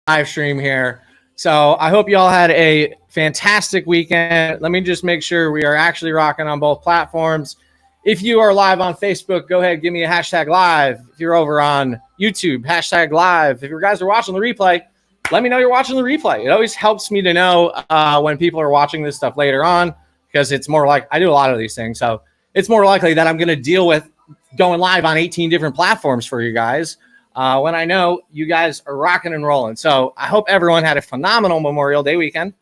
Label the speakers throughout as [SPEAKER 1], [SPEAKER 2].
[SPEAKER 1] live stream here. So I hope you all had a fantastic weekend. Let me just make sure we are actually rocking on both platforms. If you are live on Facebook, go ahead, give me a hashtag live. If you're over on YouTube, hashtag live. If you guys are watching the replay, let me know you're watching the replay. It always helps me to know when people are watching this stuff later on, because it's more like I do a lot of these things. So it's more likely that I'm going to deal with going live on 18 different platforms for you guys when I know you guys are rocking and rolling. So I hope everyone had a phenomenal Memorial Day weekend.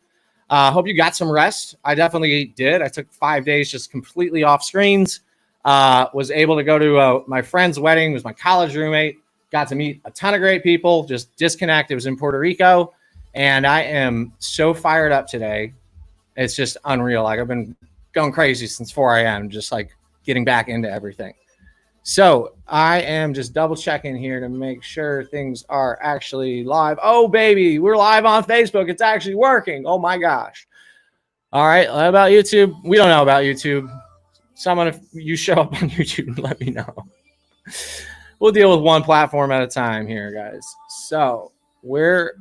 [SPEAKER 1] Hope you got some rest. I definitely did. I took 5 days just completely off screens. Was able to go to my friend's wedding. It was my college roommate. Got to meet a ton of great people. Just disconnect. It was in Puerto Rico. And I am so fired up today. It's just unreal. Like I've been going crazy since 4 a.m. just like getting back into everything. So I am just double checking here to make sure things are actually live. Oh, baby, we're live on Facebook. It's actually working. Oh, my gosh. All right. What about YouTube? We don't know about YouTube. Someone, if you show up on YouTube, let me know. We'll deal with one platform at a time here, guys. So where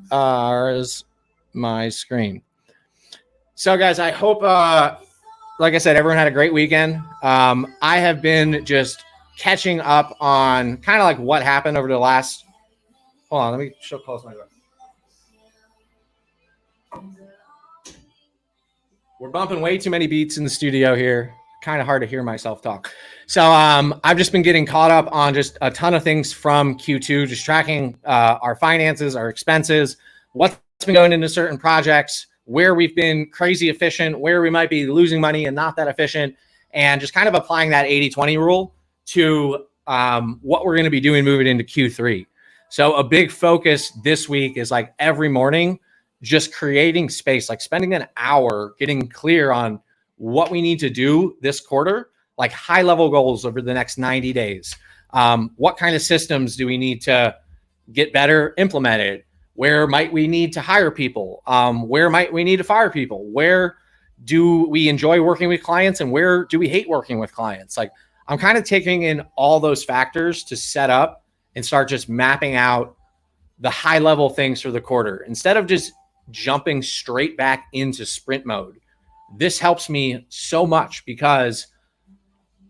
[SPEAKER 1] is my screen? So, guys, I hope, like I said, everyone had a great weekend. I have been just catching up on kind of like what happened over the last. Hold on, let me close my door. We're bumping way too many beats in the studio here. Kind of hard to hear myself talk. So I've just been getting caught up on just a ton of things from Q2, just tracking our finances, our expenses, what's been going into certain projects, where we've been crazy efficient, where we might be losing money and not that efficient, and just kind of applying that 80-20 rule to what we're going to be doing moving into Q3. So a big focus this week is like every morning, just creating space, like spending an hour getting clear on what we need to do this quarter, like high level goals over the next 90 days. What kind of systems do we need to get better implemented? Where might we need to hire people? Where might we need to fire people? Where do we enjoy working with clients and where do we hate working with clients? Like I'm kind of taking in all those factors to set up and start just mapping out the high level things for the quarter instead of just jumping straight back into sprint mode. This helps me so much because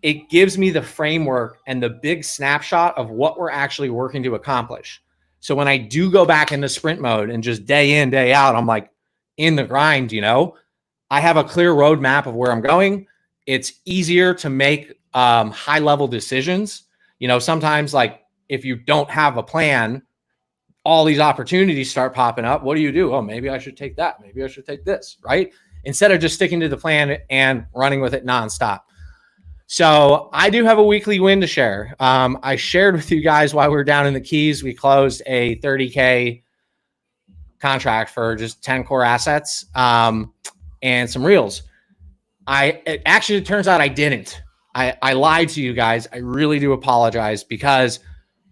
[SPEAKER 1] it gives me the framework and the big snapshot of what we're actually working to accomplish. So when I do go back into sprint mode and just day in, day out, I'm like in the grind, you know, I have a clear roadmap of where I'm going. It's easier to make high level decisions. You know, sometimes like if you don't have a plan, all these opportunities start popping up. What do? Oh, maybe I should take that. Maybe I should take this, right? Instead of just sticking to the plan and running with it nonstop. So I do have a weekly win to share. I shared with you guys while we were down in the Keys, we closed a $30K contract for just 10 core assets and some reels. It turns out I didn't. I lied to you guys. I really do apologize because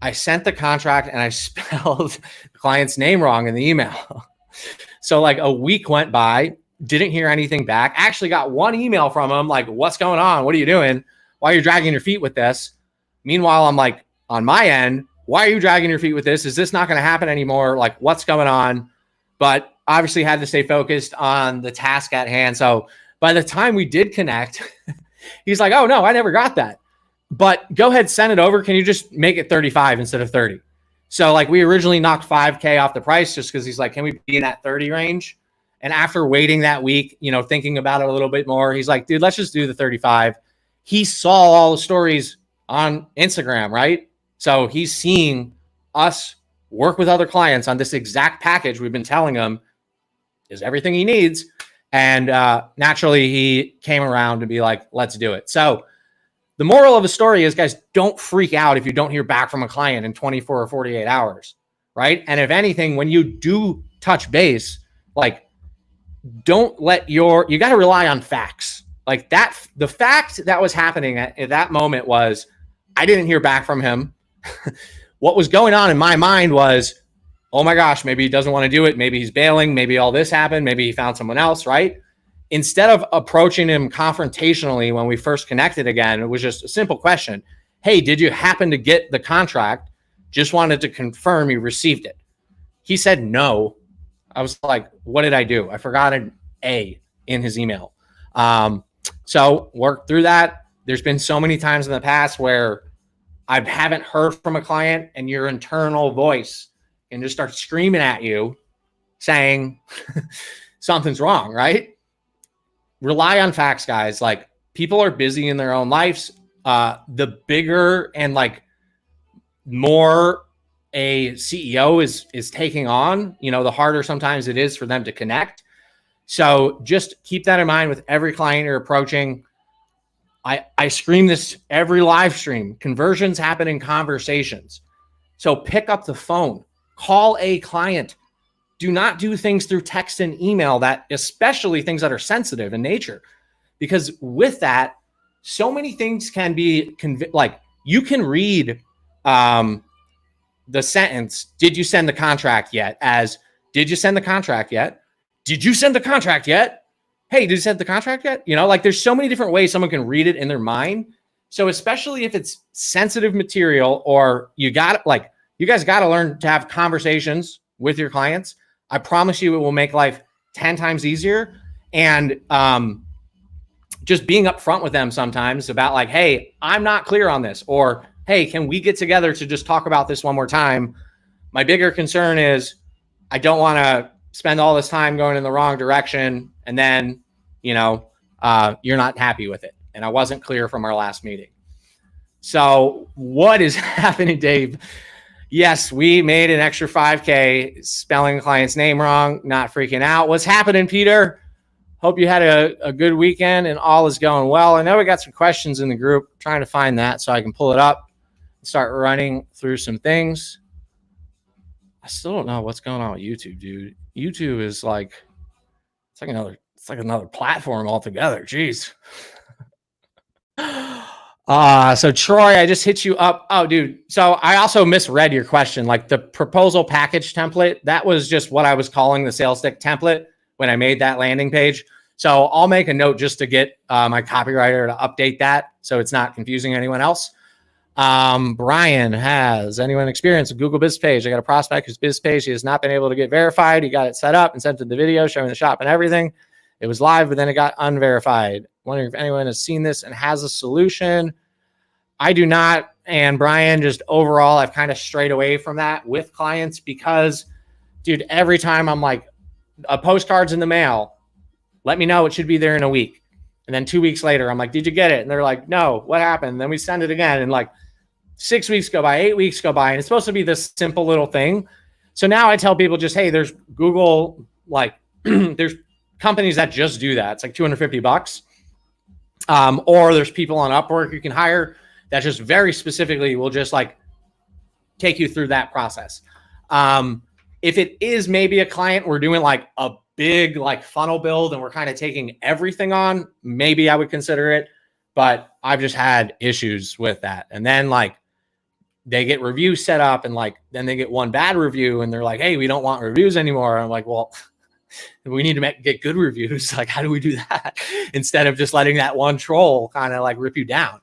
[SPEAKER 1] I sent the contract and I spelled the client's name wrong in the email. So like a week went by, didn't hear anything back. Actually got one email from him like, what's going on? What are you doing? Why are you dragging your feet with this? Meanwhile, I'm like, on my end, why are you dragging your feet with this? Is this not going to happen anymore? Like, what's going on? But obviously had to stay focused on the task at hand. So by the time we did connect, he's like, oh no, I never got that. But go ahead, send it over. Can you just make it 35 instead of 30? So like we originally knocked 5K off the price just because he's like, can we be in that 30 range? And after waiting that week, you know, thinking about it a little bit more, he's like, dude, let's just do the 35. He saw all the stories on Instagram, right? So he's seeing us work with other clients on this exact package we've been telling him is everything he needs. And naturally, he came around to be like, let's do it. So the moral of the story is, guys, don't freak out if you don't hear back from a client in 24 or 48 hours, right? And if anything, when you do touch base, like, don't let you got to rely on facts like that. The fact that was happening at that moment was I didn't hear back from him. What was going on in my mind was, oh my gosh, maybe he doesn't want to do it. Maybe he's bailing. Maybe all this happened. Maybe he found someone else, right? Instead of approaching him confrontationally when we first connected again, it was just a simple question. Hey, did you happen to get the contract? Just wanted to confirm you received it. He said no. I was like, what did I do? I forgot an A in his email. So work through that. There's been so many times in the past where I haven't heard from a client and your internal voice can just start screaming at you saying something's wrong, right? Rely on facts, guys. Like, people are busy in their own lives. The bigger and like more a CEO is taking on, the harder sometimes it is for them to connect. So just keep that in mind with every client you're approaching. I scream this every live stream. Conversions happen in conversations. So pick up the phone, call a client. Do not do things through text and email, that especially things that are sensitive in nature, because with that, so many things can be like, you can read the sentence, did you send the contract yet, as did you send the contract yet? Did you send the contract yet? Hey, did you send the contract yet? Like, there's so many different ways someone can read it in their mind. So especially if it's sensitive material, or you guys got to learn to have conversations with your clients. I promise you it will make life 10 times easier. And just being upfront with them sometimes about like, hey, I'm not clear on this, or hey, can we get together to just talk about this one more time? My bigger concern is I don't want to spend all this time going in the wrong direction, and then, you're not happy with it. And I wasn't clear from our last meeting. So what is happening, Dave? Yes, we made an extra 5K spelling a client's name wrong, not freaking out. What's happening, Peter? Hope you had a good weekend and all is going well. I know we got some questions in the group. I'm trying to find that so I can pull it up and start running through some things. I still don't know what's going on with YouTube, dude. YouTube is like, it's like another platform altogether. Jeez. So Troy, I just hit you up. Oh, dude. So I also misread your question. Like, the proposal package template, that was just what I was calling the sales stick template when I made that landing page. So I'll make a note just to get my copywriter to update that so it's not confusing anyone else. Brian, has anyone experienced a Google Business page? I got a prospect whose business page he has not been able to get verified. He got it set up and sent to the video showing the shop and everything. It was live, but then it got unverified. Wondering if anyone has seen this and has a solution. I do not. And Brian, just overall, I've kind of strayed away from that with clients because, dude, every time I'm like, a postcard's in the mail, let me know, it should be there in a week. And then 2 weeks later, I'm like, did you get it? And they're like, no, what happened? And then we send it again. And like 6 weeks go by, 8 weeks go by, and it's supposed to be this simple little thing. So now I tell people just, hey, there's Google, like there's companies that just do that. It's like $250. Or there's people on Upwork you can hire that just very specifically will just like take you through that process. If it is maybe a client we're doing like a big like funnel build and we're kind of taking everything on, maybe I would consider it, but I've just had issues with that. And then like they get reviews set up and like, then they get one bad review and they're like, hey, we don't want reviews anymore. I'm like, well, we need to get good reviews. Like, how do we do that instead of just letting that one troll kind of like rip you down?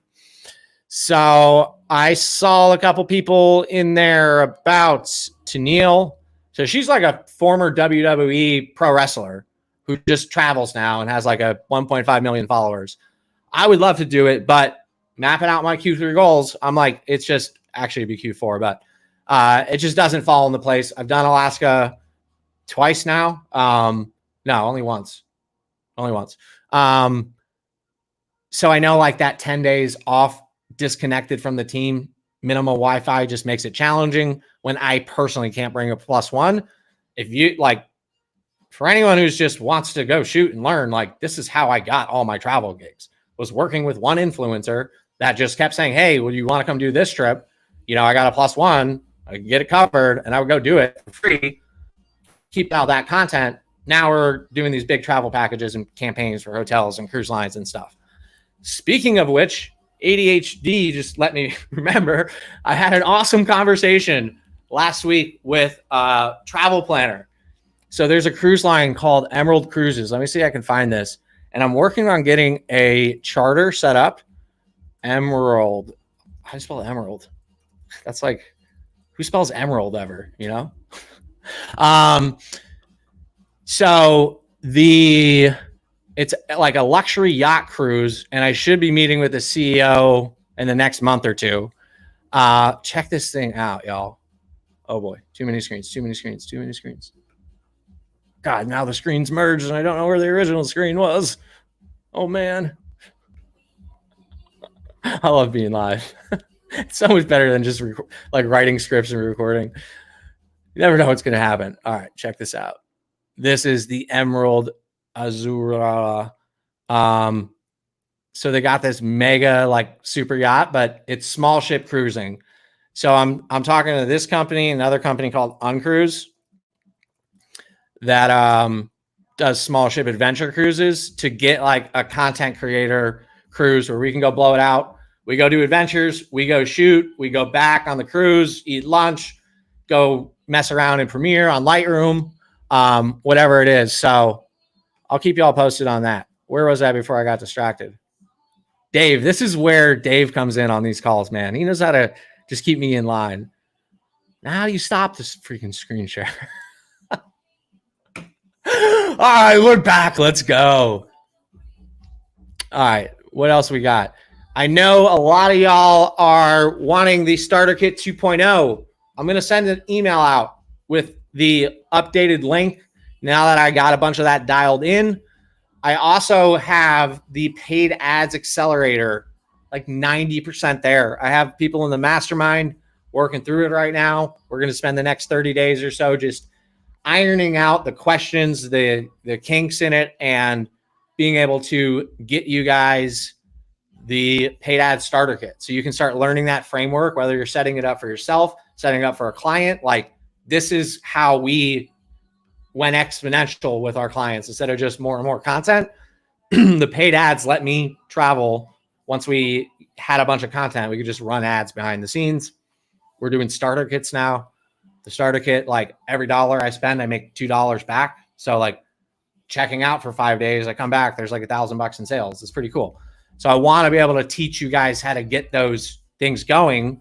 [SPEAKER 1] So I saw a couple people in there about Tennille. So she's like a former WWE pro wrestler who just travels now and has like a 1.5 million followers. I would love to do it, but mapping out my Q3 goals, I'm like, it's just actually be Q4, but it just doesn't fall into place. I've done Alaska twice now. No, only once. So I know like that 10 days off disconnected from the team, minimal Wi-Fi just makes it challenging when I personally can't bring a +1. If you like, for anyone who's just wants to go shoot and learn, like this is how I got all my travel gigs, was working with one influencer that just kept saying, hey, would you want to come do this trip? I got a +1, I can get it covered, and I would go do it for free, keep all that content. Now we're doing these big travel packages and campaigns for hotels and cruise lines and stuff. Speaking of which, ADHD just let me remember, I had an awesome conversation last week with a travel planner. So there's a cruise line called Emerald Cruises. Let me see if I can find this. And I'm working on getting a charter set up. Emerald. How do you spell Emerald? That's like, who spells Emerald ever, So it's like a luxury yacht cruise, and I should be meeting with the CEO in the next month or two. Check this thing out, y'all. Oh boy, too many screens. God, now the screens merged and I don't know where the original screen was. Oh man. I love being live. It's so much better than just like writing scripts and recording. You never know what's going to happen. All right, check this out. This is the Emerald Azura. So they got this mega like super yacht, but it's small ship cruising. So I'm talking to this company, another company called Uncruise that does small ship adventure cruises to get like a content creator cruise where we can go blow it out. We go do adventures, we go shoot, we go back on the cruise, eat lunch, go mess around in Premiere on Lightroom, whatever it is. So I'll keep you all posted on that. Where was I before I got distracted? Dave, this is where Dave comes in on these calls, man. He knows how to just keep me in line. Now you stop this freaking screen share. All right, we're back. Let's go. All right, what else we got? I know a lot of y'all are wanting the Starter Kit 2.0. I'm going to send an email out with the updated link now that I got a bunch of that dialed in. I also have the paid ads accelerator, like 90% there. I have people in the mastermind working through it right now. We're going to spend the next 30 days or so just ironing out the questions, the kinks in it, and being able to get you guys the paid ad starter kit. So you can start learning that framework, whether you're setting it up for yourself, setting it up for a client. Like, this is how we went exponential with our clients. Instead of just more and more content, the paid ads let me travel. Once we had a bunch of content, we could just run ads behind the scenes. We're doing starter kits now. The starter kit, like every dollar I spend, I make $2 back. So like checking out for 5 days, I come back, there's like $1,000 in sales. It's pretty cool. So I want to be able to teach you guys how to get those things going.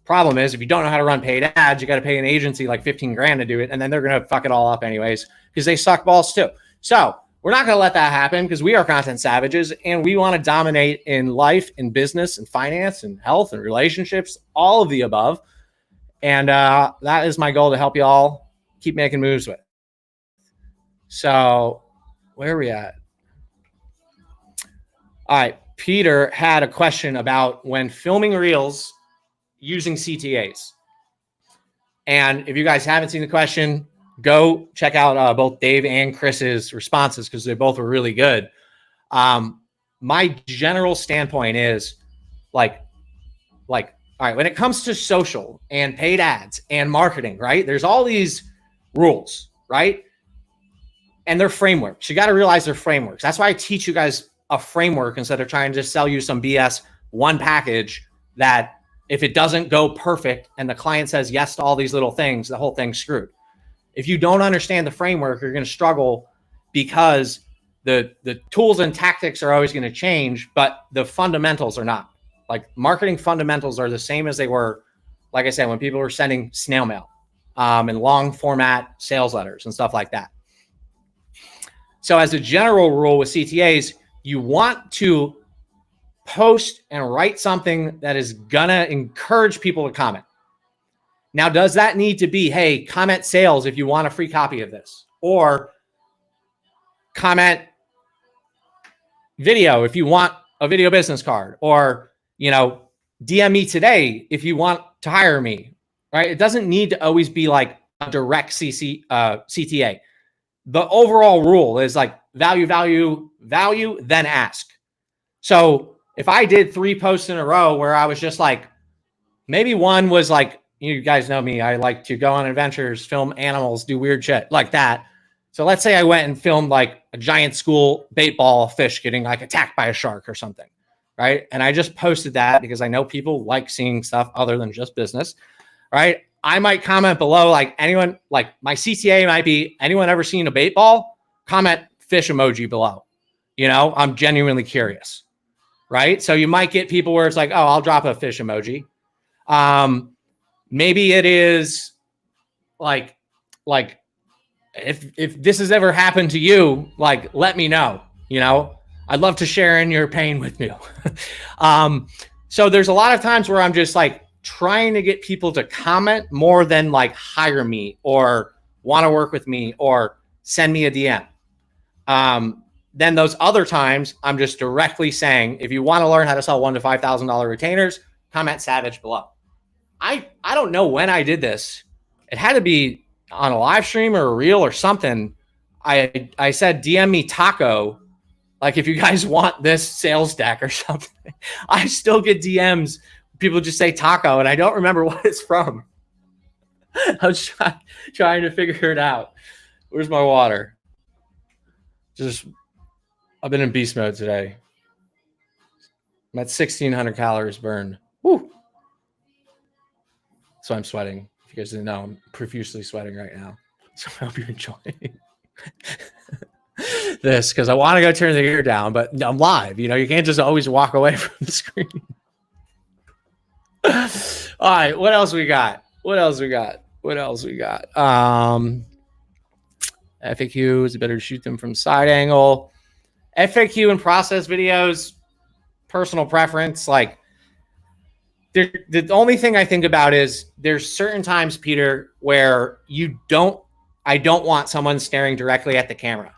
[SPEAKER 1] Problem is, if you don't know how to run paid ads, you got to pay an agency like 15 grand to do it. And then they're going to fuck it all up anyways, because they suck balls too. So we're not going to let that happen, because we are content savages and we want to dominate in life, in business, and finance, and health, and relationships, all of the above. And that is my goal, to help you all keep making moves with. So where are we at? All right. Peter had a question about when filming reels using CTAs. And if you guys haven't seen the question, go check out both Dave and Chris's responses, because they both were really good. My general standpoint is like, all right, when it comes to social and paid ads and marketing, right? There's all these rules, right? And they're frameworks. You got to realize they're frameworks. That's why I teach you guys a framework instead of trying to just sell you some BS one package that if it doesn't go perfect and the client says yes to all these little things, the whole thing's screwed. If you don't understand the framework, you're going to struggle, because the tools and tactics are always going to change, but the fundamentals are not. Like, marketing fundamentals are the same as they were, like I said, when people were sending snail mail and long format sales letters and stuff like that. So as a general rule with CTAs, you want to post and write something that is gonna encourage people to comment. Now, does that need to be, hey, comment sales if you want a free copy of this, or comment video if you want a video business card, or, you know, DM me today if you want to hire me, right? It doesn't need to always be like a direct CTA. The overall rule is like value, then ask. So if I did 3 posts in a row where I was just like, maybe one was like, you guys know me, I like to go on adventures, film animals, do weird shit like that. So let's say I went and filmed like a giant school bait ball fish getting like attacked by a shark or something, right? And I just posted that because I know people like seeing stuff other than just business, right? I might comment below, like, anyone, like my CTA might be, anyone ever seen a bait ball? Comment fish emoji below. You know, I'm genuinely curious, right? So you might get people where it's like, oh, I'll drop a fish emoji. Maybe it is like, like, if this has ever happened to you, like, let me know, you know, I'd love to share in your pain with you. So there's a lot of times where I'm just like trying to get people to comment more than like hire me or want to work with me or send me a DM. Then those other times I'm just directly saying, if you want to learn how to sell $1,000 to $5,000 retainers, comment Savage below. I don't know when I did this. It had to be on a live stream or a reel or something. I said, DM me taco. Like if you guys want this sales deck or something. I still get DMs. People just say taco and I don't remember what it's from. I was trying to figure it out. Where's my water? I've been in beast mode today. I'm at 1,600 calories burned. Woo. So I'm sweating. If you guys didn't know, I'm profusely sweating right now. So I hope you're enjoying this because I want to go turn the gear down, but I'm live. You know, you can't just always walk away from the screen. All right, what else we got? FAQ is better to shoot them from side angle. FAQ and process videos, personal preference. Like, the only thing I think about is there's certain times, Peter, where I don't want someone staring directly at the camera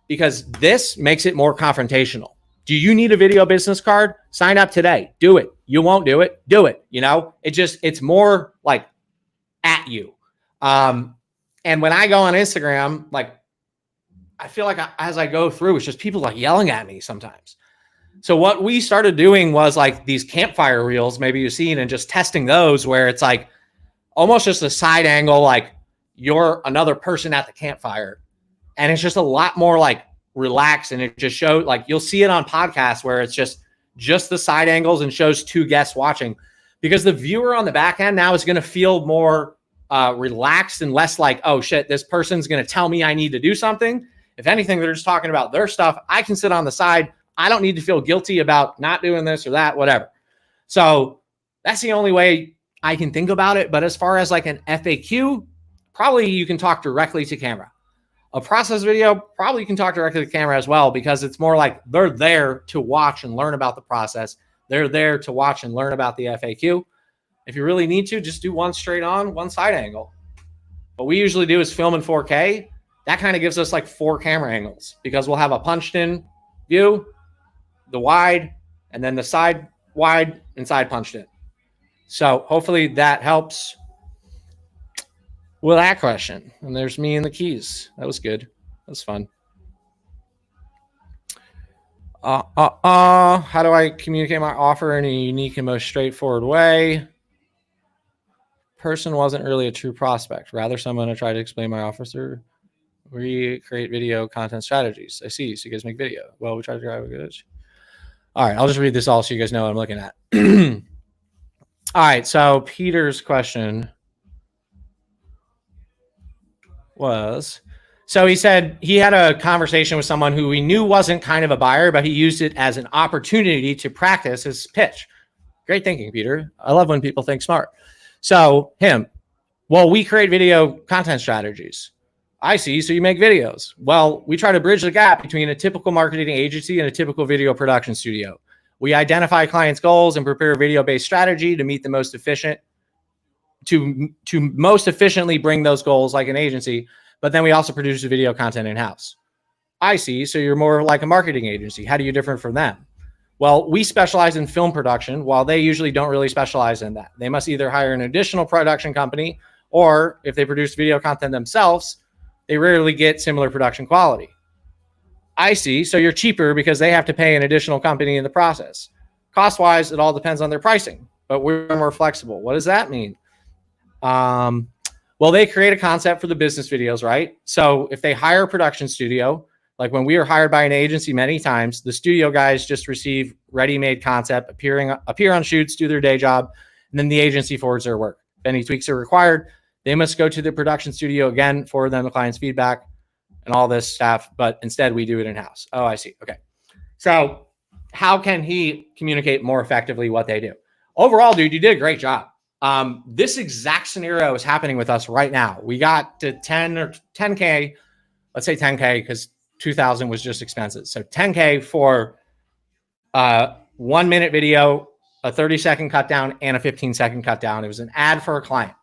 [SPEAKER 1] because this makes it more confrontational. Do you need a video business card? Sign up today. Do it. You won't do it. Do it. You know, it's more like at you. And when I go on Instagram, like, I feel like as I go through, it's just people like yelling at me sometimes. So what we started doing was like these campfire reels, maybe you've seen, and just testing those where it's like almost just a side angle, like you're another person at the campfire. And it's just a lot more like relaxed. And it just shows, like, you'll see it on podcasts where it's just the side angles and shows two guests watching, because the viewer on the back end now is going to feel more relaxed and less like, oh shit, this person's going to tell me I need to do something. If anything, they're just talking about their stuff. I can sit on the side. I don't need to feel guilty about not doing this or that, whatever. So that's the only way I can think about it. But as far as like an FAQ, probably you can talk directly to camera. A process video, probably you can talk directly to camera as well, because it's more like they're there to watch and learn about the process. They're there to watch and learn about the FAQ. If you really need to, just do one straight on, one side angle. What we usually do is film in 4K. That kind of gives us like 4 camera angles, because we'll have a punched in view, the wide, and then the side wide and side punched in. So hopefully that helps with that question. And there's me and the keys. That was good. That was fun. How do I communicate my offer in a unique and most straightforward way? Person wasn't really a true prospect, rather someone who tried to explain my offer through recreate video content strategies. I see. So you guys make video. Well, we try to drive a good. All right, I'll just read this all so you guys know what I'm looking at. All right, so Peter's question was, so he said he had a conversation with someone who he knew wasn't kind of a buyer, but he used it as an opportunity to practice his pitch. Great thinking, Peter. I love when people think smart. So well, we create video content strategies. I see. So you make videos. Well, we try to bridge the gap between a typical marketing agency and a typical video production studio. We identify clients' goals and prepare a video-based strategy to meet the most efficient, to most efficiently bring those goals like an agency. But then we also produce the video content in-house. I see. So you're more like a marketing agency. How do you differ from them? Well, we specialize in film production, while they usually don't really specialize in that. They must either hire an additional production company, or if they produce video content themselves, they rarely get similar production quality. I see. So you're cheaper because they have to pay an additional company in the process. Cost-wise, it all depends on their pricing, but we're more flexible. What does that mean? Well, they create a concept for the business videos, right? So if they hire a production studio, like when we were hired by an agency many times, the studio guys just receive ready-made concept, appear on shoots, do their day job, and then the agency forwards their work. If any tweaks are required, they must go to the production studio again, forward them the client's feedback and all this stuff. But instead, we do it in-house. Oh, I see. Okay. So how can he communicate more effectively what they do? Overall, dude, you did a great job. This exact scenario is happening with us right now. We got to 10 or 10K, let's say 10K because 2000 was just expensive. So 10K for 1 minute video, a 30-second cut down, and a 15-second cut down. It was an ad for a client.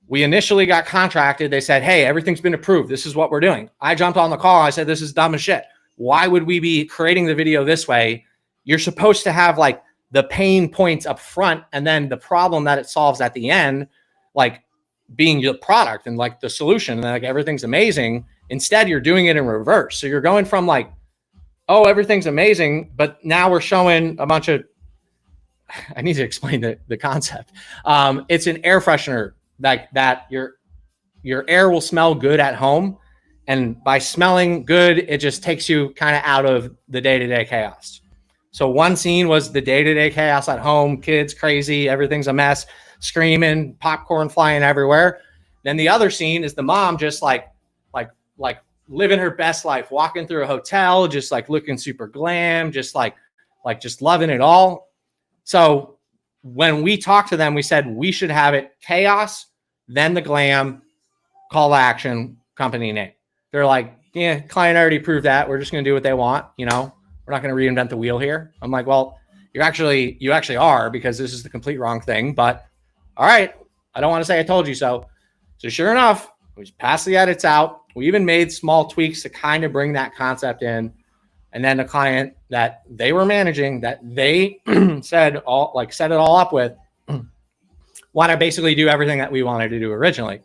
[SPEAKER 1] We initially got contracted. They said, hey, everything's been approved. This is what we're doing. I jumped on the call. I said, this is dumb as shit. Why would we be creating the video this way? You're supposed to have like the pain points up front and then the problem that it solves at the end, like being your product and like the solution and like everything's amazing. Instead, you're doing it in reverse. So you're going from like, oh, everything's amazing, but now we're showing a bunch of, I need to explain the concept. It's an air freshener like that your air will smell good at home. And by smelling good, it just takes you kind of out of the day-to-day chaos. So one scene was the day-to-day chaos at home, kids crazy, everything's a mess, screaming, popcorn flying everywhere. Then the other scene is the mom just like living her best life, walking through a hotel, just like looking super glam, just like just loving it all. So when we talked to them, we said we should have it chaos, then the glam, call to action, company name. They're like, yeah, client already approved that. We're just going to do what they want. You know, we're not going to reinvent the wheel here. I'm like, well, you actually are, because this is the complete wrong thing. But all right, I don't want to say I told you so. So sure enough, we just passed the edits out. We even made small tweaks to kind of bring that concept in. And then the client that they were managing, that they set it all up with, want to basically do everything that we wanted to do originally.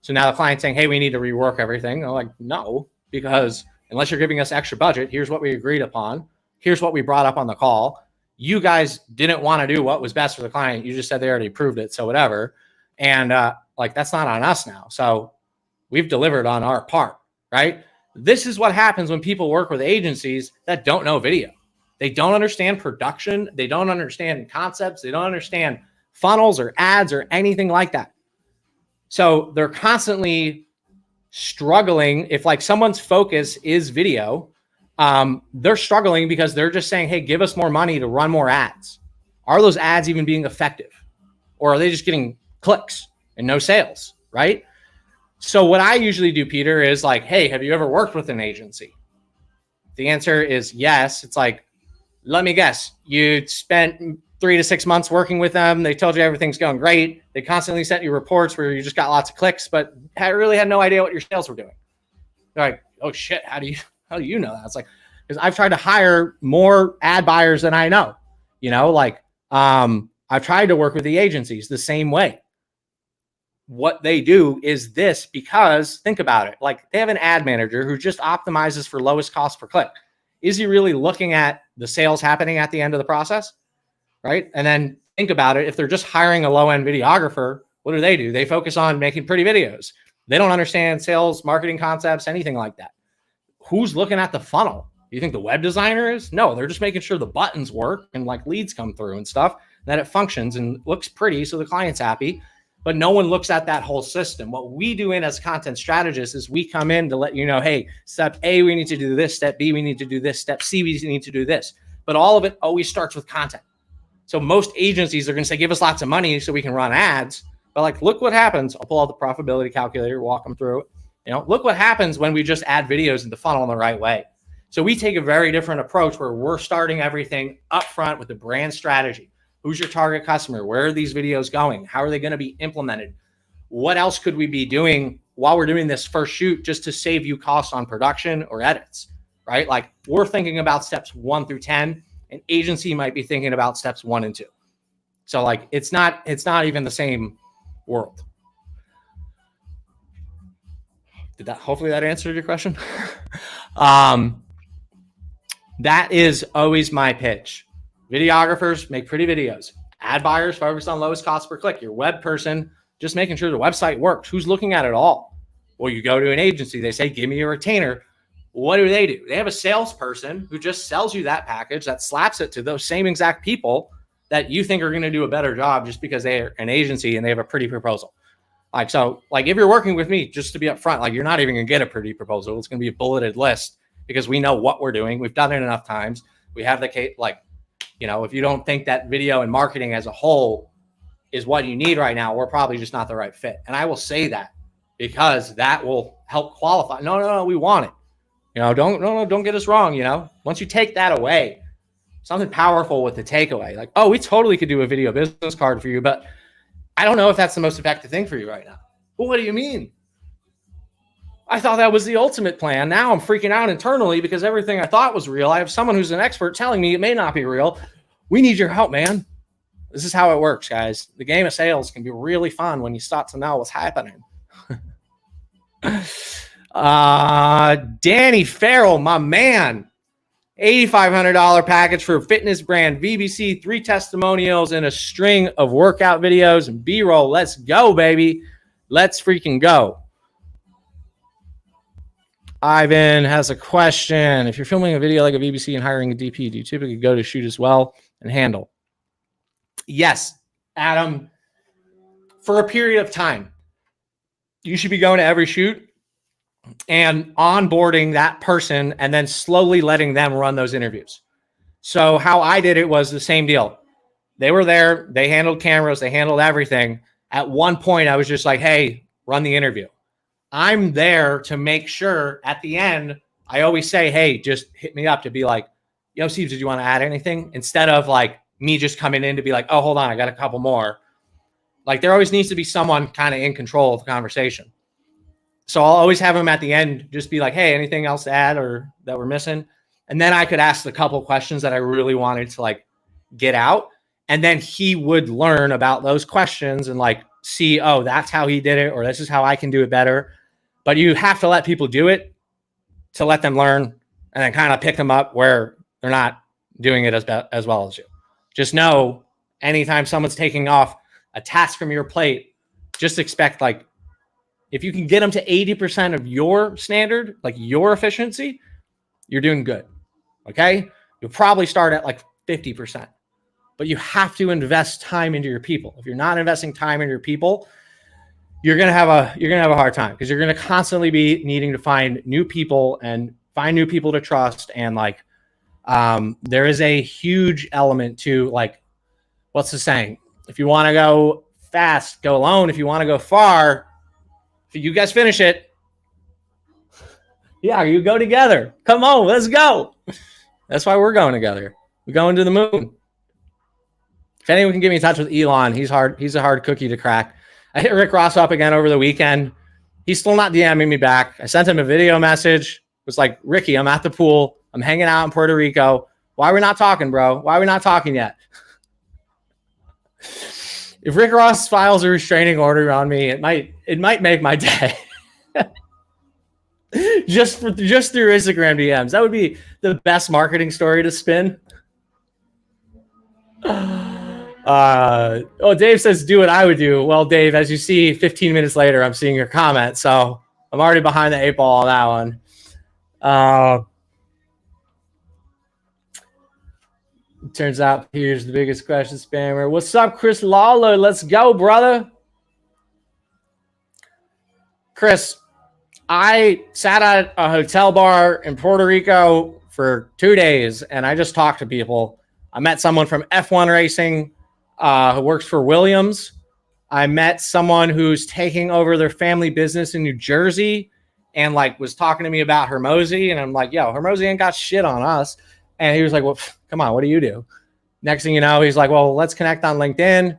[SPEAKER 1] So now the client's saying, hey, we need to rework everything. I'm like, no, because unless you're giving us extra budget, here's what we agreed upon. Here's what we brought up on the call. You guys didn't want to do what was best for the client. You just said they already approved it. So whatever. And like, that's not on us now. So we've delivered on our part, right? This is what happens when people work with agencies that don't know video. They don't understand production. They don't understand concepts. They don't understand funnels or ads or anything like that. So they're constantly struggling. If like someone's focus is video, they're struggling because they're just saying, hey, give us more money to run more ads. Are those ads even being effective? Or are they just getting clicks and no sales, right? So what I usually do, Peter, is like, hey, have you ever worked with an agency? The answer is yes. It's like, let me guess, you spent 3 to 6 months working with them. They told you everything's going great. They constantly sent you reports where you just got lots of clicks, but really had no idea what your sales were doing. They're like, oh shit, how do you know that? It's like, because I've tried to hire more ad buyers than I know. You know, like I've tried to work with the agencies the same way. What they do is this, because think about it, like they have an ad manager who just optimizes for lowest cost per click. Is he really looking at the sales happening at the end of the process? Right? And then think about it. If they're just hiring a low-end videographer, what do? They focus on making pretty videos. They don't understand sales, marketing concepts, anything like that. Who's looking at the funnel? Do you think the web designer is? No, they're just making sure the buttons work and like leads come through and stuff, that it functions and looks pretty so the client's happy. But no one looks at that whole system. What we do in as content strategists is we come in to let you know, hey, step A, we need to do this. Step B, we need to do this. Step C, we need to do this. But all of it always starts with content. So most agencies are going to say, give us lots of money so we can run ads. But like, look what happens. I'll pull out the profitability calculator, walk them through it. You know, look what happens when we just add videos in the funnel in the right way. So we take a very different approach where we're starting everything up front with the brand strategy. Who's your target customer? Where are these videos going? How are they going to be implemented? What else could we be doing while we're doing this first shoot just to save you costs on production or edits, right? Like we're thinking about steps 1 through 10. An agency might be thinking about steps 1 and 2. So like, it's not even the same world. Hopefully that answered your question. That is always my pitch. Videographers make pretty videos. Ad buyers focus on lowest cost per click. Your web person, just making sure the website works. Who's looking at it all? Well, you go to an agency. They say, give me a retainer. What do? They have a salesperson who just sells you that package that slaps it to those same exact people that you think are going to do a better job just because they're an agency and they have a pretty proposal. Like, so like if you're working with me, just to be upfront, like you're not even going to get a pretty proposal. It's going to be a bulleted list because we know what we're doing. We've done it enough times. We have the case, like, you know, if you don't think that video and marketing as a whole is what you need right now, we're probably just not the right fit. And I will say that because that will help qualify. No, we want it. Don't get us wrong. Once you take that away, something powerful with the takeaway, like, oh, we totally could do a video business card for you, but I don't know if that's the most effective thing for you right now. Well, what do you mean? I thought that was the ultimate plan. Now I'm freaking out internally because everything I thought was real. I have someone who's an expert telling me it may not be real. We need your help, man. This is how it works, guys. The game of sales can be really fun when you start to know what's happening. Danny Farrell, my man. $8,500 package for fitness brand VBC, 3 testimonials and a string of workout videos and B-roll. Let's go, baby. Let's freaking go. Ivan has a question. If you're filming a video like a VBC and hiring a DP, do you typically go to shoot as well and handle? Yes, Adam. For a period of time, you should be going to every shoot and onboarding that person and then slowly letting them run those interviews. So how I did it was the same deal. They were there. They handled cameras. They handled everything. At one point, I was just like, hey, run the interview. I'm there to make sure at the end, I always say, hey, just hit me up to be like, yo, Steve, did you want to add anything? Instead of like me just coming in to be like, oh, hold on, I got a couple more. Like there always needs to be someone kind of in control of the conversation. So I'll always have them at the end, just be like, hey, anything else to add or that we're missing? And then I could ask the couple questions that I really wanted to like get out. And then he would learn about those questions and like see, oh, that's how he did it, or this is how I can do it better. But you have to let people do it to let them learn and then kind of pick them up where they're not doing it as well as you. Just know anytime someone's taking off a task from your plate, just expect like, if you can get them to 80% of your standard, like your efficiency, you're doing good. Okay. You'll probably start at like 50%, but you have to invest time into your people. If you're not investing time into your people, you're going to have a hard time because you're going to constantly be needing to find new people and find new people to trust. And like, there is a huge element to like, what's the saying? If you want to go fast, go alone. If you want to go far, if you guys finish it. Yeah, you go together. Come on, let's go. That's why we're going together. We're going to the moon. If anyone can get me in touch with Elon, he's hard. He's a hard cookie to crack. I hit Rick Ross up again over the weekend. He's still not DMing me back. I sent him a video message. It was like, Ricky, I'm at the pool. I'm hanging out in Puerto Rico. Why are we not talking, bro? Why are we not talking yet? If Rick Ross files a restraining order on me, it might make my day. just through Instagram DMs. That would be the best marketing story to spin. Dave says, do what I would do. Well, Dave, as you see, 15 minutes later, I'm seeing your comment. So I'm already behind the 8 ball on that one. Turns out here's the biggest question spammer. What's up, Chris Lawler? Let's go, brother. Chris, I sat at a hotel bar in Puerto Rico for 2 days, and I just talked to people. I met someone from F1 racing who works for Williams. I met someone who's taking over their family business in New Jersey and like was talking to me about Hermosi. And I'm like, yo, Hermosi ain't got shit on us. And he was like, well, come on, what do you do? Next thing you know, he's like, well, let's connect on LinkedIn.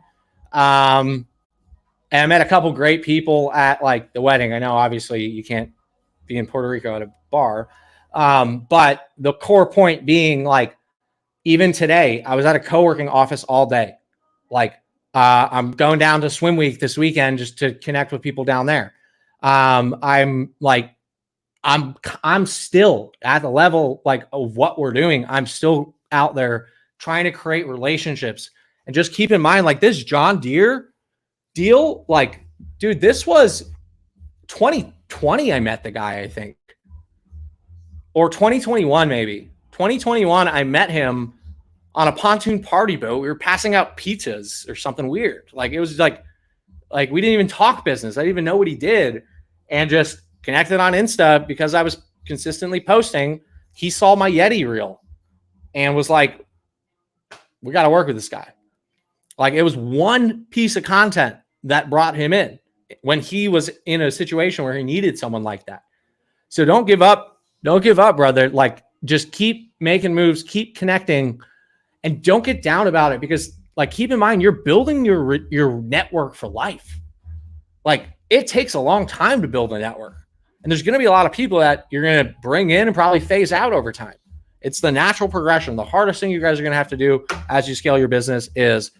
[SPEAKER 1] And I met a couple great people at like the wedding. I know obviously you can't be in Puerto Rico at a bar. But the core point being like, even today, I was at a co-working office all day. Like, I'm going down to Swim Week this weekend just to connect with people down there. I'm still at the level like of what we're doing. I'm still out there trying to create relationships, and just keep in mind, like this John Deere deal, like, dude, this was 2020. I met the guy, I think, or 2021, maybe 2021. I met him on a pontoon party boat. We were passing out pizzas or something weird. Like it was like we didn't even talk business. I didn't even know what he did, and just connected on Insta because I was consistently posting. He saw my Yeti reel and was like, we got to work with this guy. Like it was one piece of content that brought him in when he was in a situation where he needed someone like that. So don't give up. Don't give up, brother. Like just keep making moves, keep connecting, and don't get down about it because like keep in mind you're building your network for life. Like it takes a long time to build a network. And there's going to be a lot of people that you're going to bring in and probably phase out over time. It's the natural progression. The hardest thing you guys are going to have to do as you scale your business is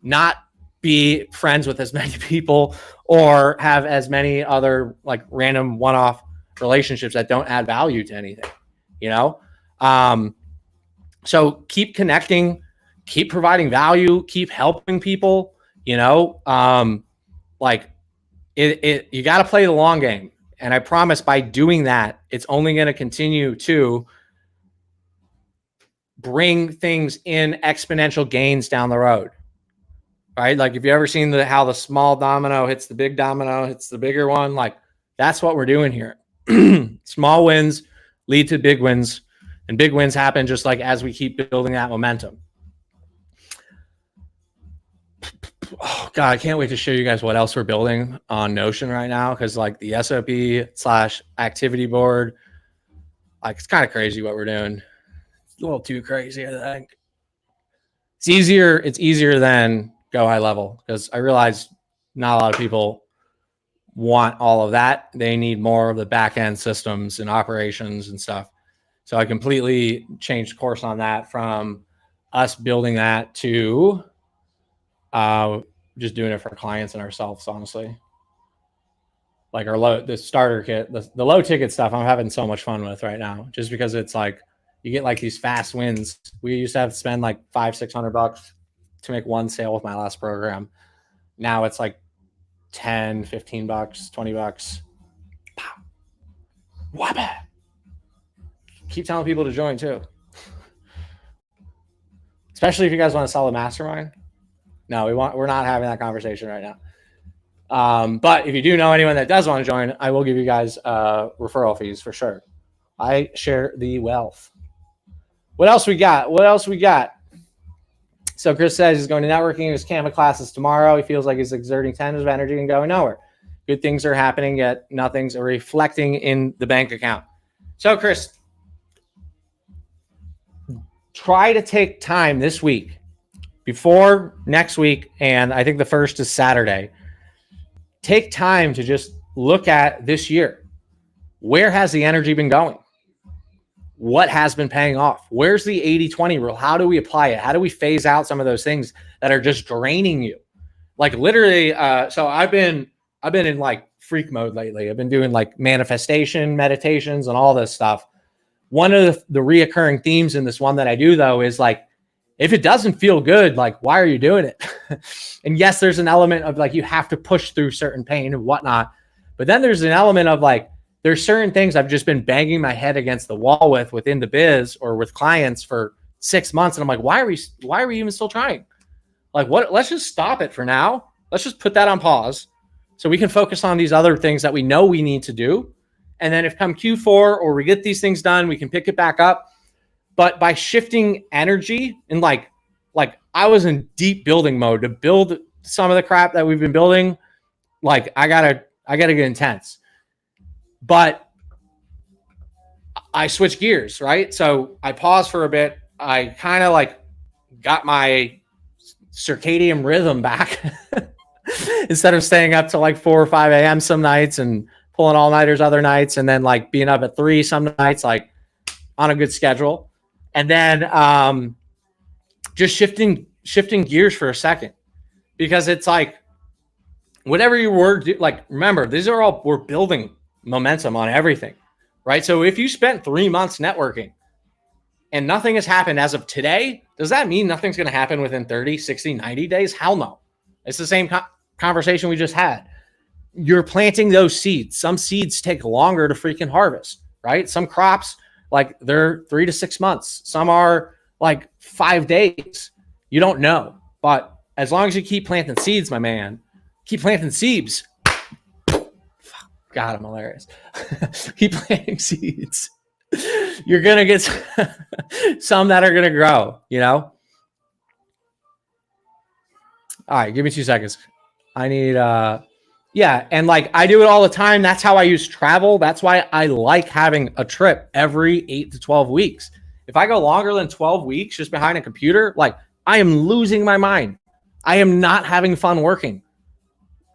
[SPEAKER 1] not be friends with as many people or have as many other like random one-off relationships that don't add value to anything, you know? So keep connecting, keep providing value, keep helping people, you know? Like you got to play the long game. And I promise by doing that, it's only going to continue to bring things in exponential gains down the road. Right? Like if you ever seen how the small domino hits the big domino, hits the bigger one, like that's what we're doing here. Small wins lead to big wins, and big wins happen just like as we keep building that momentum. Oh God, I can't wait to show you guys what else we're building on Notion right now. Cause like the SOP/activity board, like it's kind of crazy what we're doing. It's a little too crazy, I think. It's easier than go high level because I realize not a lot of people want all of that. They need more of the back end systems and operations and stuff. So I completely changed course on that from us building that to just doing it for clients and ourselves, honestly. Like the starter kit, the low ticket stuff I'm having so much fun with right now, just because it's like, you get like these fast wins. We used to have to spend like $500-600 to make one sale with my last program. Now it's like 10, 15 bucks, 20 bucks. Pow. Wabba. Keep telling people to join too. Especially if you guys want to sell a mastermind. No, we're not having that conversation right now. But if you do know anyone that does want to join, I will give you guys referral fees for sure. I share the wealth. What else we got? So Chris says he's going to networking his Canva classes tomorrow. He feels like he's exerting tons of energy and going nowhere. Good things are happening, yet nothing's reflecting in the bank account. So Chris, try to take time this week before next week. And I think the first is Saturday. Take time to just look at this year. Where has the energy been going? What has been paying off? Where's the 80-20 rule? How do we apply it? How do we phase out some of those things that are just draining you? Like literally, so I've been in like freak mode lately. I've been doing like manifestation, meditations, and all this stuff. One of the reoccurring themes in this one that I do though is like, if it doesn't feel good, like why are you doing it? And yes, there's an element of like, you have to push through certain pain and whatnot. But then there's an element of like, there's certain things I've just been banging my head against the wall within the biz or with clients for 6 months. And I'm like, why are we even still trying? Like what, let's just stop it for now. Let's just put that on pause so we can focus on these other things that we know we need to do. And then if come Q4 or we get these things done, we can pick it back up. But by shifting energy and like I was in deep building mode to build some of the crap that we've been building. Like I gotta get intense. But I switched gears, right? So I paused for a bit. I kind of like got my circadian rhythm back instead of staying up till like 4 or 5 a.m. some nights and pulling all-nighters other nights and then like being up at 3 some nights, like on a good schedule. And then just shifting gears for a second because it's like whatever you were, like remember, we're building momentum on everything, right? So if you spent 3 months networking and nothing has happened as of today, does that mean nothing's going to happen within 30, 60, 90 days? Hell no. It's the same conversation we just had. You're planting those seeds. Some seeds take longer to freaking harvest, right? Some crops, like they're 3 to 6 months. Some are like 5 days. You don't know. But as long as you keep planting seeds, my man, keep planting seeds. God, I'm hilarious. Keep planting seeds. You're going to get some that are going to grow, you know? All right, give me 2 seconds. I need yeah, and like I do it all the time. That's how I use travel. That's why I like having a trip every 8 to 12 weeks. If I go longer than 12 weeks just behind a computer, like I am losing my mind. I am not having fun working.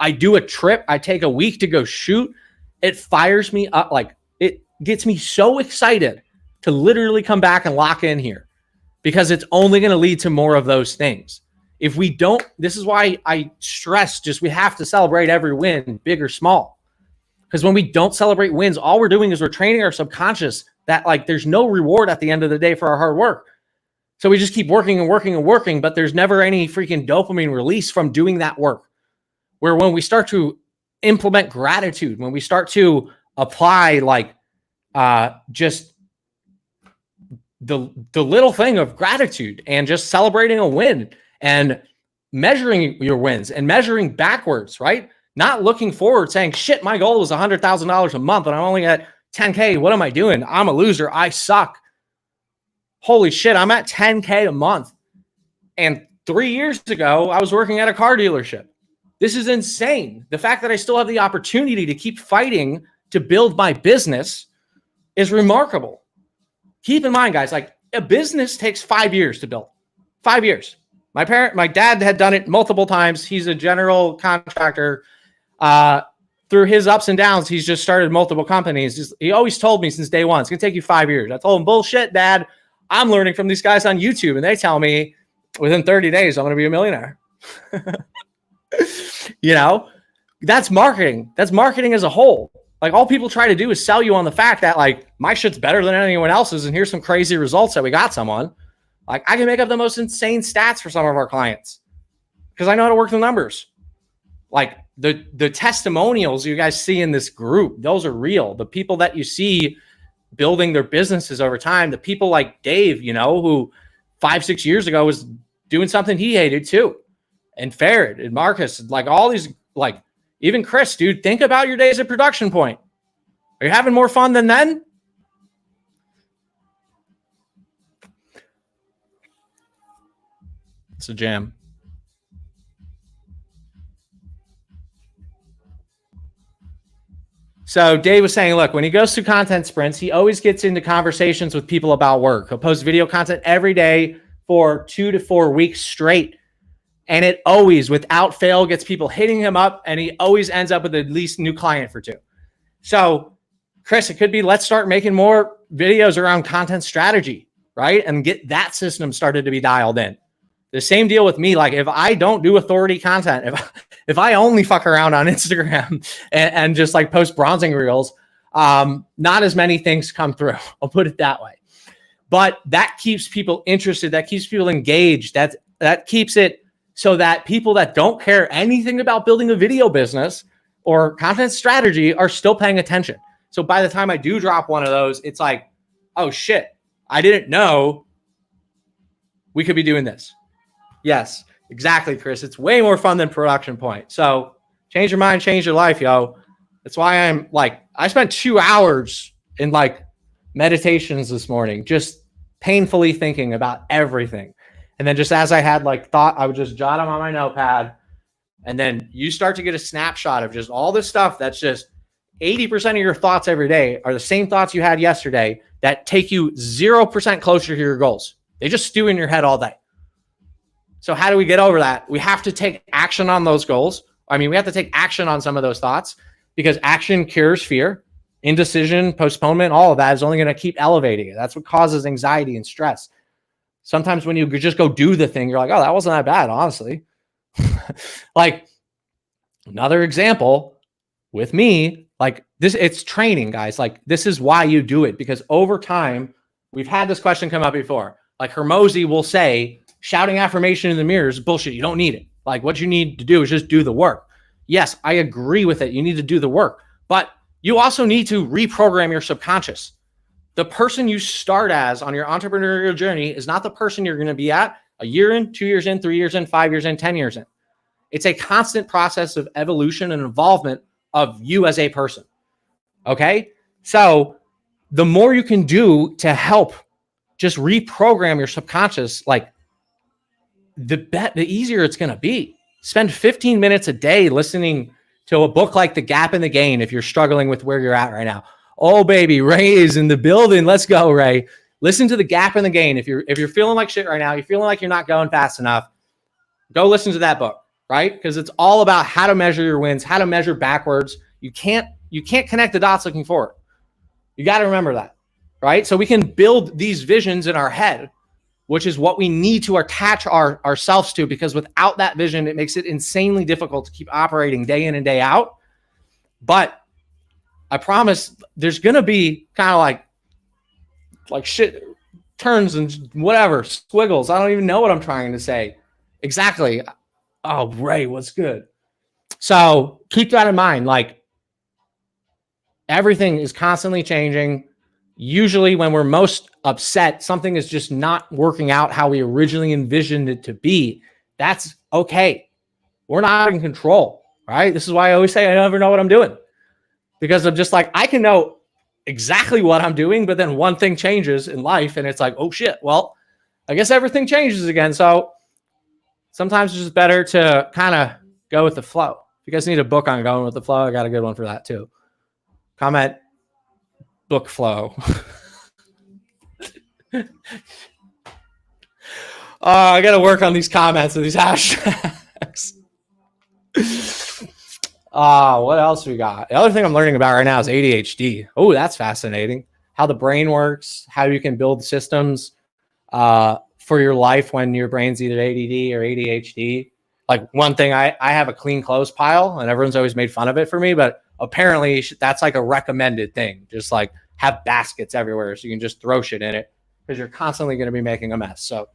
[SPEAKER 1] I do a trip, I take a week to go shoot. It fires me up, like it gets me so excited to literally come back and lock in here because it's only going to lead to more of those things. If we don't, this is why I stress just we have to celebrate every win, big or small. Because when we don't celebrate wins, all we're doing is we're training our subconscious that like there's no reward at the end of the day for our hard work. So we just keep working and working and working, but there's never any freaking dopamine release from doing that work. Where when we start to implement gratitude, when we start to apply like just the little thing of gratitude and just celebrating a win and measuring your wins and measuring backwards, right? Not looking forward saying, shit, my goal was $100,000 a month and I'm only at 10K. What am I doing? I'm a loser. I suck. Holy shit, I'm at 10K a month. And 3 years ago, I was working at a car dealership. This is insane. The fact that I still have the opportunity to keep fighting to build my business is remarkable. Keep in mind, guys, like a business takes 5 years to build. 5 years. My dad had done it multiple times. He's a general contractor. Through his ups and downs, he's just started multiple companies. He always told me since day one, it's going to take you 5 years. I told him, bullshit, Dad. I'm learning from these guys on YouTube, and they tell me within 30 days, I'm going to be a millionaire. You know, that's marketing. That's marketing as a whole. Like all people try to do is sell you on the fact that like my shit's better than anyone else's. And here's some crazy results that we got someone. Like I can make up the most insane stats for some of our clients because I know how to work the numbers. Like the testimonials you guys see in this group, those are real. The people that you see building their businesses over time, the people like Dave, you know, who 5-6 years ago was doing something he hated too. And Farrad and Marcus, like all these, like even Chris, dude, think about your days at Production Point. Are you having more fun than then? It's a jam. So Dave was saying, look, when he goes through content sprints, he always gets into conversations with people about work. He'll post video content every day for 2 to 4 weeks straight. And it always, without fail, gets people hitting him up, and he always ends up with at least a new client for 2. So, Chris, it could be let's start making more videos around content strategy, right? And get that system started to be dialed in. The same deal with me. Like if I don't do authority content, if I only fuck around on Instagram and just like post bronzing reels, not as many things come through. I'll put it that way. But that keeps people interested. That keeps people engaged. That keeps it so that people that don't care anything about building a video business or content strategy are still paying attention. So by the time I do drop one of those, it's like, oh shit, I didn't know we could be doing this. Yes, exactly, Chris. It's way more fun than Production Point. So change your mind, change your life, yo. That's why I'm like, I spent 2 hours in like meditations this morning, just painfully thinking about everything. And then just as I had like thought, I would just jot them on my notepad. And then you start to get a snapshot of just all this stuff that's just 80% of your thoughts every day are the same thoughts you had yesterday that take you 0% closer to your goals. They just stew in your head all day. So how do we get over that? We have to take action on those goals. I mean, we have to take action on some of those thoughts because action cures fear, indecision, postponement, all of that is only going to keep elevating it. That's what causes anxiety and stress. Sometimes when you just go do the thing, you're like, oh, that wasn't that bad, honestly. Like another example with me, like this, it's training, guys. Like this is why you do it, because over time, we've had this question come up before. Like Hermosi will say, shouting affirmation in the mirror is bullshit. You don't need it. Like what you need to do is just do the work. Yes, I agree with it. You need to do the work, but you also need to reprogram your subconscious. The person you start as on your entrepreneurial journey is not the person you're going to be at a year in, 2 years in, 3 years in, 5 years in, 10 years in. It's a constant process of evolution and involvement of you as a person. Okay. So the more you can do to help just reprogram your subconscious, like the easier it's going to be. Spend 15 minutes a day listening to a book like The Gap and the Gain if you're struggling with where you're at right now. Oh, baby, Ray is in the building. Let's go, Ray. Listen to The Gap and the Gain. If you're feeling like shit right now, you're feeling like you're not going fast enough, go listen to that book, right? Because it's all about how to measure your wins, how to measure backwards. You can't connect the dots looking forward. You got to remember that, right? So we can build these visions in our head, which is what we need to attach ourselves to, because without that vision, it makes it insanely difficult to keep operating day in and day out. But I promise there's going to be kind of like shit turns and whatever, squiggles. I don't even know what I'm trying to say. Exactly. Oh, Ray, what's good? So keep that in mind. Like, everything is constantly changing. Usually when we're most upset, something is just not working out how we originally envisioned it to be. That's okay. We're not in control, right? This is why I always say I never know what I'm doing, because I'm just like, I can know exactly what I'm doing, but then one thing changes in life and it's like, oh shit, well, I guess everything changes again. So sometimes it's just better to kind of go with the flow. If you guys need a book on going with the flow, I got a good one for that too. Comment book flow. I got to work on these comments and these hashtags. What else we got? The other thing I'm learning about right now is ADHD. Oh, that's fascinating. How the brain works, how you can build systems for your life when your brain's either ADD or ADHD. Like, one thing, I have a clean clothes pile, and everyone's always made fun of it for me, but apparently that's like a recommended thing. Just like have baskets everywhere so you can just throw shit in it, because you're constantly going to be making a mess. So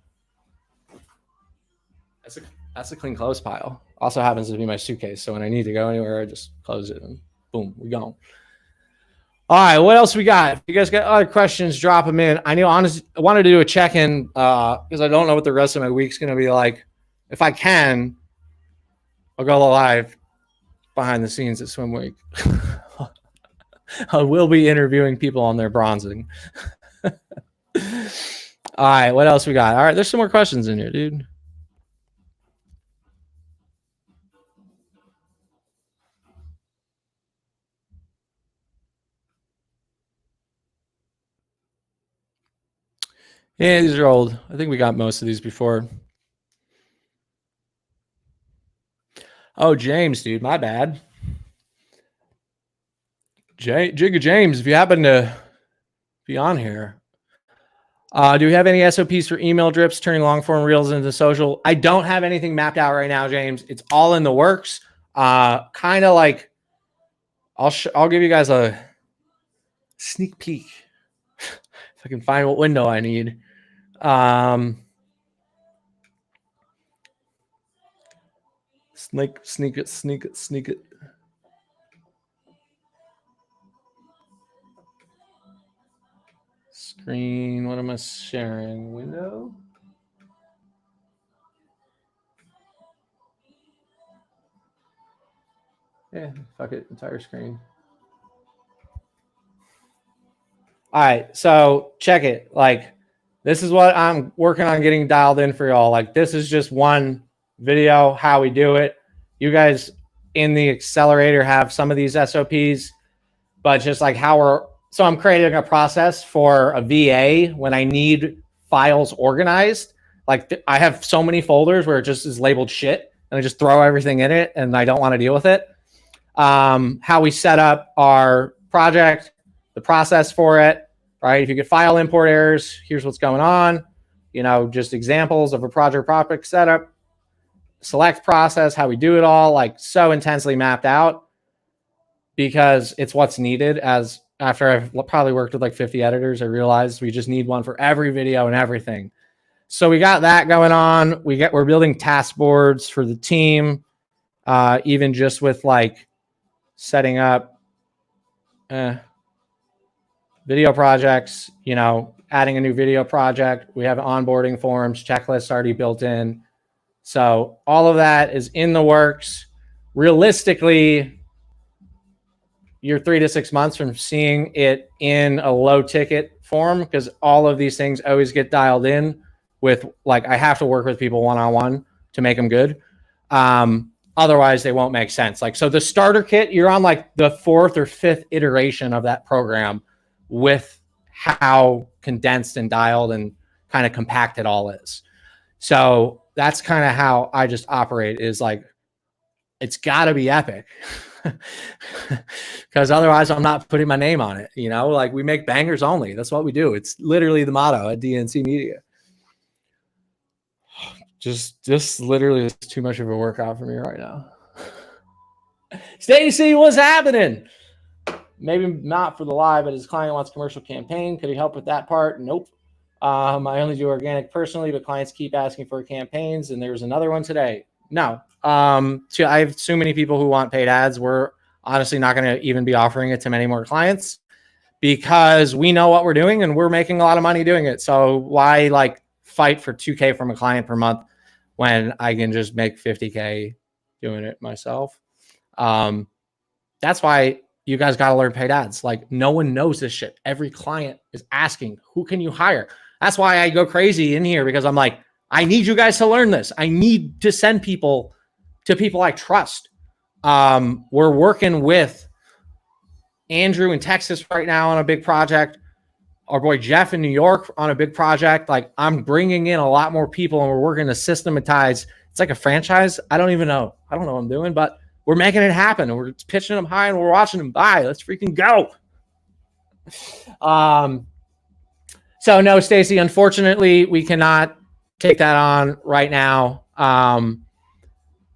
[SPEAKER 1] that's a clean clothes pile. Also happens to be my suitcase. So when I need to go anywhere, I just close it and boom, we go. All right, what else we got? If you guys got other questions, drop them in. I wanted to do a check-in because I don't know what the rest of my week's going to be like. If I can, I'll go live behind the scenes at Swim Week. I will be interviewing people on their bronzing. All right, what else we got? All right, there's some more questions in here, dude. Yeah, these are old. I think we got most of these before. Oh, James, dude, my bad. Jigga James, if you happen to be on here, do we have any SOPs for email drips, turning long form reels into social? I don't have anything mapped out right now, James. It's all in the works. Kind of like, I'll give you guys a sneak peek if I can find what window I need. Sneak it. Screen, what am I sharing? Window? Yeah, fuck it, entire screen. All right, so check it. Like, this is what I'm working on getting dialed in for y'all. Like, this is just one video, how we do it. You guys in the accelerator have some of these SOPs, but just like so I'm creating a process for a VA when I need files organized. Like, I have so many folders where it just is labeled shit and I just throw everything in it and I don't want to deal with it. How we set up our project, the process for it, right? If you get file import errors, here's what's going on. Just examples of a project setup, select process, how we do it all, like so intensely mapped out, because it's what's needed. As after I've probably worked with like 50 editors, I realized we just need one for every video and everything. So we got that going on. We're building task boards for the team, even just with like setting up video projects, adding a new video project. We have onboarding forms, checklists already built in. So all of that is in the works. Realistically, you're 3 to 6 months from seeing it in a low ticket form, because all of these things always get dialed in with, like, I have to work with people one-on-one to make them good. Otherwise, they won't make sense. Like, so the starter kit, you're on like the 4th or 5th iteration of that program with how condensed and dialed and kind of compact it all is. So that's kind of how I just operate, is like, it's got to be epic. Because otherwise I'm not putting my name on it. You know, like, we make bangers only. That's what we do. It's literally the motto at DNC Media. Just literally, it's too much of a workout for me right now. Stacy, what's happening? Maybe not for the live, but his client wants commercial campaign. Could he help with that part? Nope. I only do organic personally, but clients keep asking for campaigns, and there's another one today. No. I have so many people who want paid ads. We're honestly not going to even be offering it to many more clients because we know what we're doing and we're making a lot of money doing it. So why like fight for $2K from a client per month when I can just make $50K doing it myself? That's why you guys got to learn paid ads. Like, no one knows this shit. Every client is asking, who can you hire? That's why I go crazy in here, because I'm like, I need you guys to learn this. I need to send people to people I trust. We're working with Andrew in Texas right now on a big project. Our boy Jeff in New York on a big project. Like, I'm bringing in a lot more people, and we're working to systematize. It's like a franchise. I don't know what I'm doing, but we're making it happen, and we're pitching them high, and we're watching them buy. Let's freaking go. So no, Stacy, unfortunately, we cannot take that on right now.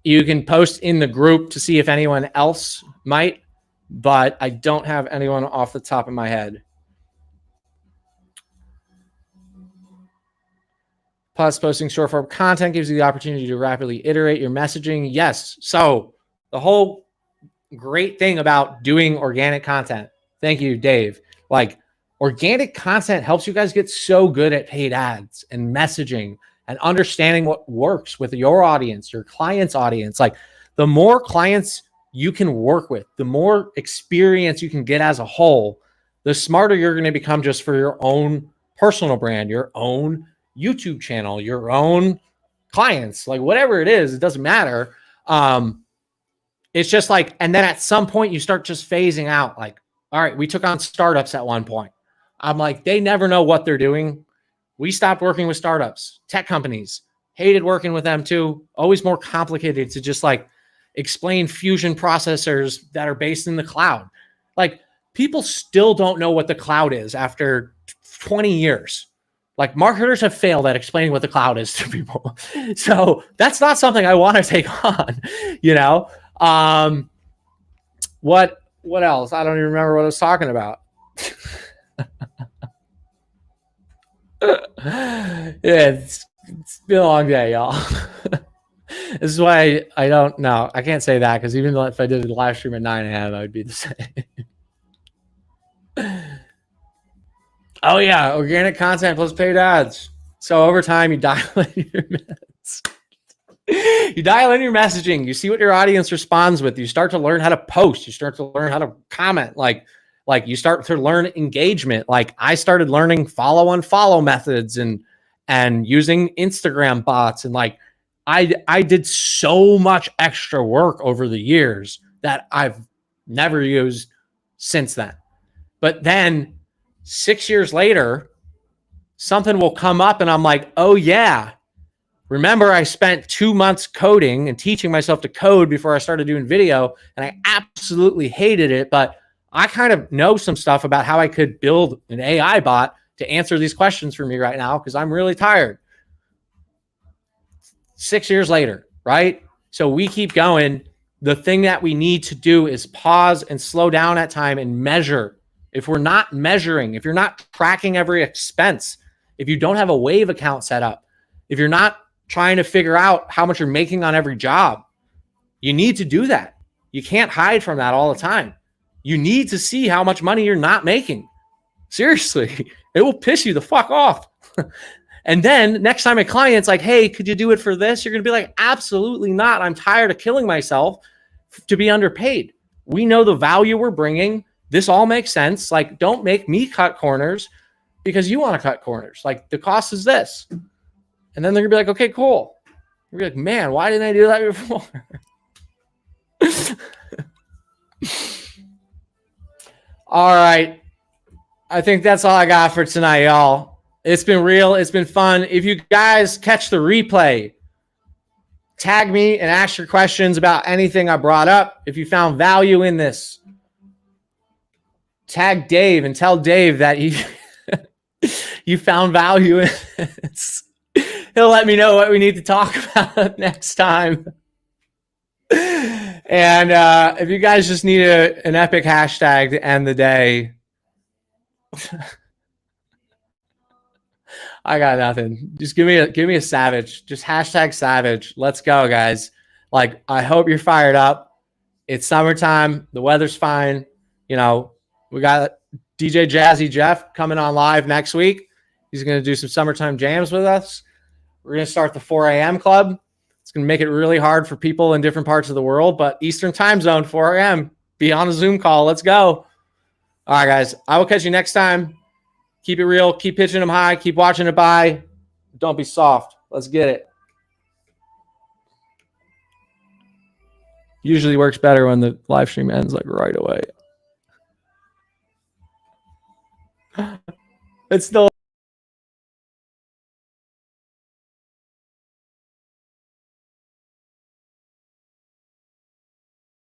[SPEAKER 1] You can post in the group to see if anyone else might, but I don't have anyone off the top of my head. Plus, posting short form content gives you the opportunity to rapidly iterate your messaging. Yes. So the whole great thing about doing organic content, thank you, Dave. Like, organic content helps you guys get so good at paid ads and messaging and understanding what works with your audience, your client's audience. Like, the more clients you can work with, the more experience you can get as a whole, the smarter you're going to become just for your own personal brand, your own YouTube channel, your own clients, like whatever it is, it doesn't matter. It's just like, and then at some point you start just phasing out. Like, all right, we took on startups at one point. I'm like, they never know what they're doing. We stopped working with startups, tech companies, hated working with them too. Always more complicated to just like explain fusion processors that are based in the cloud. Like, people still don't know what the cloud is after 20 years. Like, marketers have failed at explaining what the cloud is to people. So that's not something I want to take on, you know? What else? I don't even remember what I was talking about. Yeah, it's been a long day, y'all. This is why I don't know. I can't say that, because even if I did a live stream at 9 a.m., I would be the same. Oh yeah, organic content plus paid ads. So over time, you dial in your minutes. You dial in your messaging. You see what your audience responds with. You start to learn how to post. You start to learn how to comment. Like you start to learn engagement. Like, I started learning follow methods and using Instagram bots. And like, I did so much extra work over the years that I've never used since then. But then 6 years later, something will come up and I'm like, oh yeah, remember I spent 2 months coding and teaching myself to code before I started doing video, and I absolutely hated it, but I kind of know some stuff about how I could build an AI bot to answer these questions for me right now, because I'm really tired. 6 years later, right? So we keep going. The thing that we need to do is pause and slow down at time and measure. If we're not measuring, if you're not tracking every expense, if you don't have a Wave account set up, if you're not trying to figure out how much you're making on every job, you need to do that. You can't hide from that all the time. You need to see how much money you're not making. Seriously, it will piss you the fuck off. And then next time a client's like, hey, could you do it for this? You're going to be like, absolutely not. I'm tired of killing myself to be underpaid. We know the value we're bringing. This all makes sense. Like, don't make me cut corners because you want to cut corners. Like, the cost is this. And then they're gonna be like, okay, cool. You're like, man, why didn't I do that before? All right. I think that's all I got for tonight, y'all. It's been real. It's been fun. If you guys catch the replay, tag me and ask your questions about anything I brought up. If you found value in this, tag Dave and tell Dave that you found value in this. He'll let me know what we need to talk about next time. And if you guys just need an epic hashtag to end the day, I got nothing. Just give me a savage. Just hashtag savage. Let's go, guys. Like, I hope you're fired up. It's summertime. The weather's fine. You know, we got DJ Jazzy Jeff coming on live next week. He's going to do some summertime jams with us. We're going to start the 4 a.m. club. It's going to make it really hard for people in different parts of the world, but Eastern time zone, 4 a.m. Be on a Zoom call. Let's go. All right, guys. I will catch you next time. Keep it real. Keep pitching them high. Keep watching it buy. Don't be soft. Let's get it. Usually works better when the live stream ends like right away. It's still